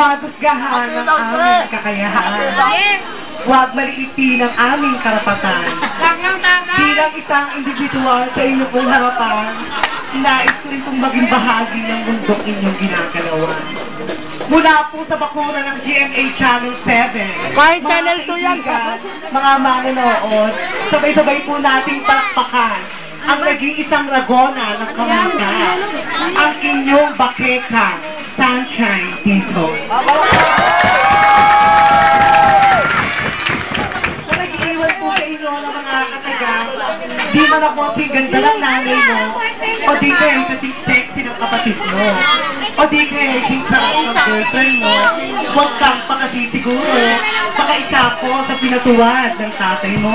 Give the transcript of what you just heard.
Huwag husgahan ang aming kakayahan. Huwag maliitin ang aming karapatan. Bilang isang individual sa inyong pong harapan, nais ko rin pong maging bahagi ng mundong inyong ginagalawan. Mula po sa bakura ng GMA Channel 7, Kahit mga Channel 2 yan. kaibigan, mga manonood, sabay-sabay po nating palakpakan ang nag-iisang ragona ng kamangka, ang inyong bakeka, Sunshine Tison. Nag-iiwan po sa inyo ng mga katagang, di man ako kasing ganda ng nanay mo, o di kaya kasing sexy ng kapatid mo, o di kaya kasing sarap ng girlfriend mo, huwag kang pakasisiguro, baka isa ko sa pinatuwad ng tatay mo.